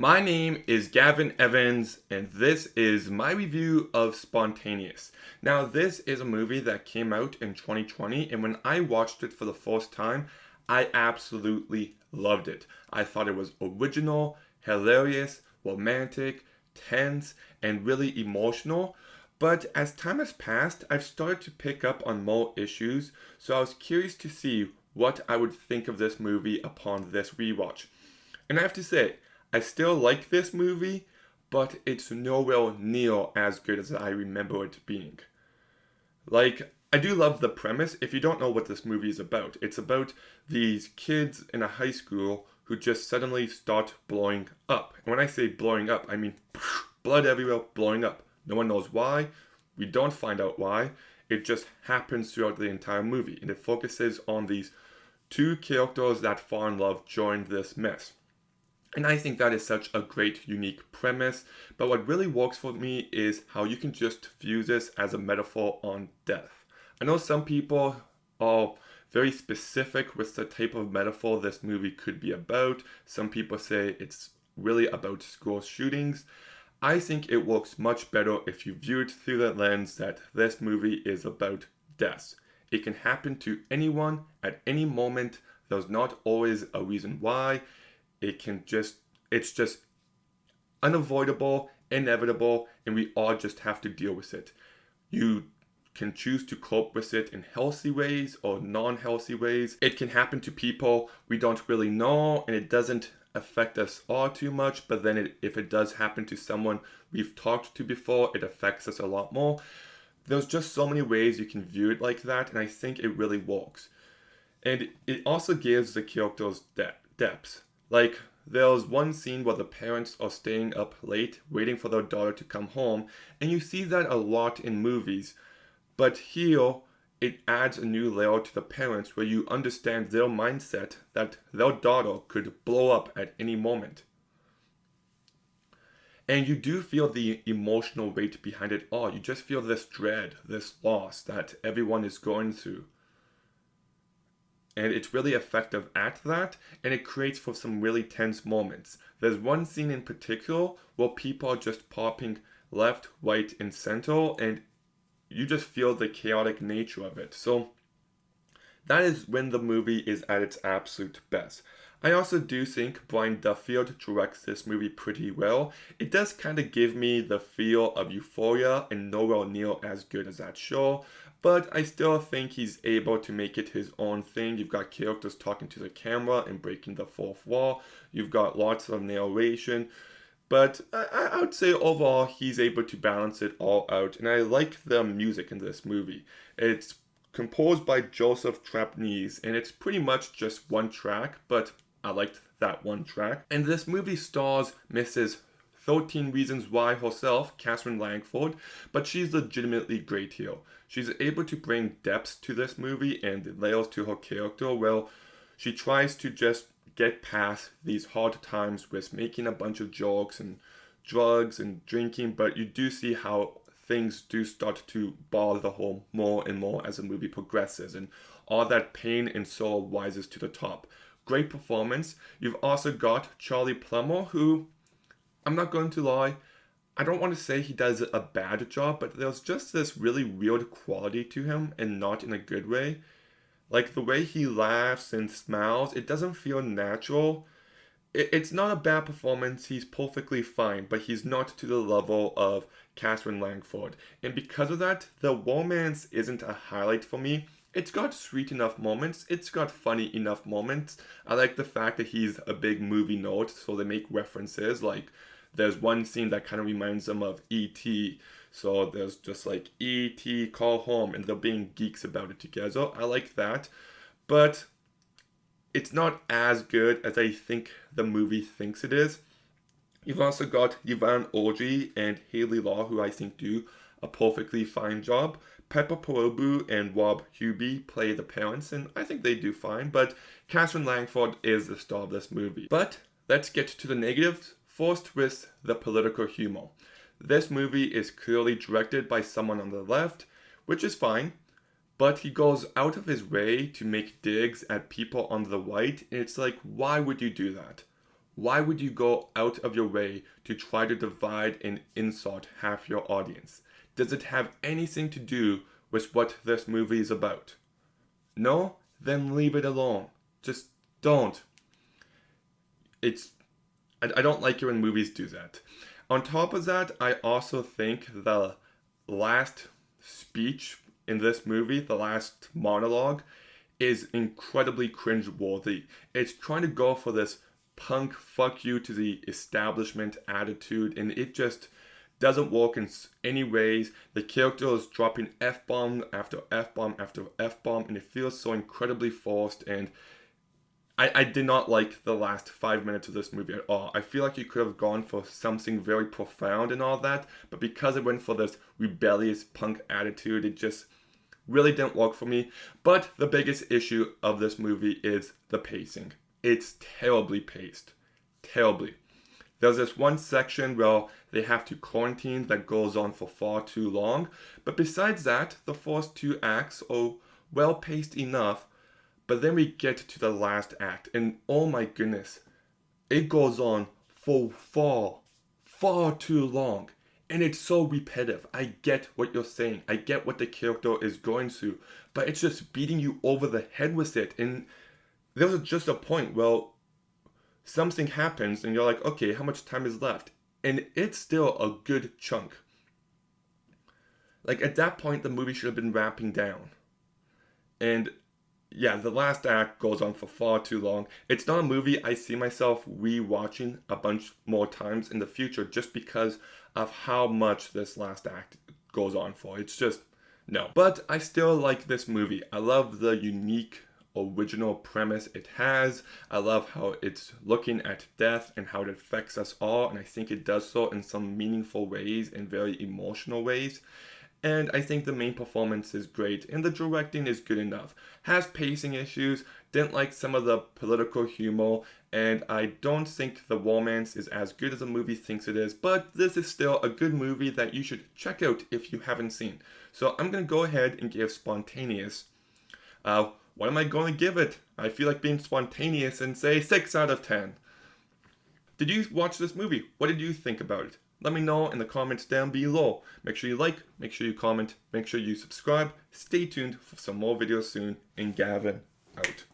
My name is Gavin Evans, and this is my review of Spontaneous. Now, this is a movie that came out in 2020, and when I watched it for the first time, I absolutely loved it. I thought it was original, hilarious, romantic, tense, and really emotional. But as time has passed, I've started to pick up on more issues, so I was curious to see what I would think of this movie upon this rewatch. And I have to say, I still like this movie, but it's nowhere near as good as I remember it being. I do love the premise. If you don't know what this movie is about, it's about these kids in a high school who just suddenly start blowing up. And when I say blowing up, I mean blood everywhere, blowing up. No one knows why. We don't find out why. It just happens throughout the entire movie, and it focuses on these two characters that fall in love during this mess. And I think that is such a great, unique premise. But what really works for me is how you can just view this as a metaphor on death. I know some people are very specific with the type of metaphor this movie could be about. Some people say it's really about school shootings. I think it works much better if you view it through the lens that this movie is about death. It can happen to anyone at any moment. There's not always a reason why. It's just unavoidable, inevitable, and we all just have to deal with it. You can choose to cope with it in healthy ways or non-healthy ways. It can happen to people we don't really know, and it doesn't affect us all too much, but then if it does happen to someone we've talked to before, it affects us a lot more. There's just so many ways you can view it like that, and I think it really works. And it also gives the characters depth. There's one scene where the parents are staying up late waiting for their daughter to come home, and you see that a lot in movies. But here, it adds a new layer to the parents where you understand their mindset that their daughter could blow up at any moment. And you do feel the emotional weight behind it all. You just feel this dread, this loss that everyone is going through. And it's really effective at that, and it creates for some really tense moments. There's one scene in particular where people are just popping left, right, and center, and you just feel the chaotic nature of it. So that is when the movie is at its absolute best. I also do think Brian Duffield directs this movie pretty well. It does kind of give me the feel of Euphoria and nowhere near as good as that show, but I still think he's able to make it his own thing. You've got characters talking to the camera and breaking the fourth wall. You've got lots of narration. But I would say overall he's able to balance it all out. And I like the music in this movie. It's composed by Joseph Trapnese, and it's pretty much just one track, but I liked that one track. And this movie stars Mrs. 13 Reasons Why herself, Catherine Langford, but she's legitimately great here. She's able to bring depth to this movie and layers to her character. Well, she tries to just get past these hard times with making a bunch of jokes and drugs and drinking, but you do see how things do start to bother her more and more as the movie progresses, and all that pain and sorrow rises to the top. Great performance. You've also got Charlie Plummer, who, I'm not going to lie, I don't want to say he does a bad job, but there's just this really weird quality to him, and not in a good way. Like the way he laughs and smiles, it doesn't feel natural. It's not a bad performance, he's perfectly fine, but he's not to the level of Catherine Langford. And because of that, the romance isn't a highlight for me. It's got sweet enough moments, it's got funny enough moments. I like the fact that he's a big movie nerd, so they make references. Like, there's one scene that kind of reminds them of E.T., so there's just like E.T. Call Home, and they're being geeks about it together. I like that. But it's not as good as I think the movie thinks it is. You've also got Yvonne Orji and Haley Law, who I think do a perfectly fine job. Pepper Porobu and Rob Hubie play the parents, and I think they do fine, but Catherine Langford is the star of this movie. But let's get to the negatives, first with the political humor. This movie is clearly directed by someone on the left, which is fine, but he goes out of his way to make digs at people on the right, and it's like, why would you do that? Why would you go out of your way to try to divide and insult half your audience? Does it have anything to do with what this movie is about? No? Then leave it alone. Just don't. I don't like it when movies do that. On top of that, I also think the last speech in this movie, the last monologue, is incredibly cringe-worthy. It's trying to go for this punk fuck you to the establishment attitude, and it just doesn't work in any ways. The character is dropping F-bomb after F-bomb after F-bomb, and it feels so incredibly forced, and I did not like the last 5 minutes of this movie at all. I feel like you could have gone for something very profound and all that, but because it went for this rebellious punk attitude, it just really didn't work for me. But the biggest issue of this movie is the pacing. It's terribly paced. Terribly. There's this one section where they have to quarantine that goes on for far too long, but besides that, the first two acts are well paced enough. But then we get to the last act, and oh my goodness, it goes on for far too long. And it's so repetitive. I get what you're saying. I get what the character is going through. But it's just beating you over the head with it. And there was just a point where something happens, and you're like, okay, how much time is left? And it's still a good chunk. Like, at that point, the movie should have been wrapping down. And yeah, the last act goes on for far too long. It's not a movie I see myself re-watching a bunch more times in the future just because of how much this last act goes on for. It's just, no. But I still like this movie. I love the unique, original premise it has. I love how it's looking at death and how it affects us all, and I think it does so in some meaningful ways and very emotional ways. And I think the main performance is great, and the directing is good enough. Has pacing issues, didn't like some of the political humor, and I don't think the romance is as good as the movie thinks it is, but this is still a good movie that you should check out if you haven't seen. So I'm going to go ahead and give Spontaneous, what am I going to give it? I feel like being spontaneous and say 6 out of 10. Did you watch this movie? What did you think about it? Let me know in the comments down below. Make sure you like, make sure you comment, make sure you subscribe. Stay tuned for some more videos soon, and Gavin out.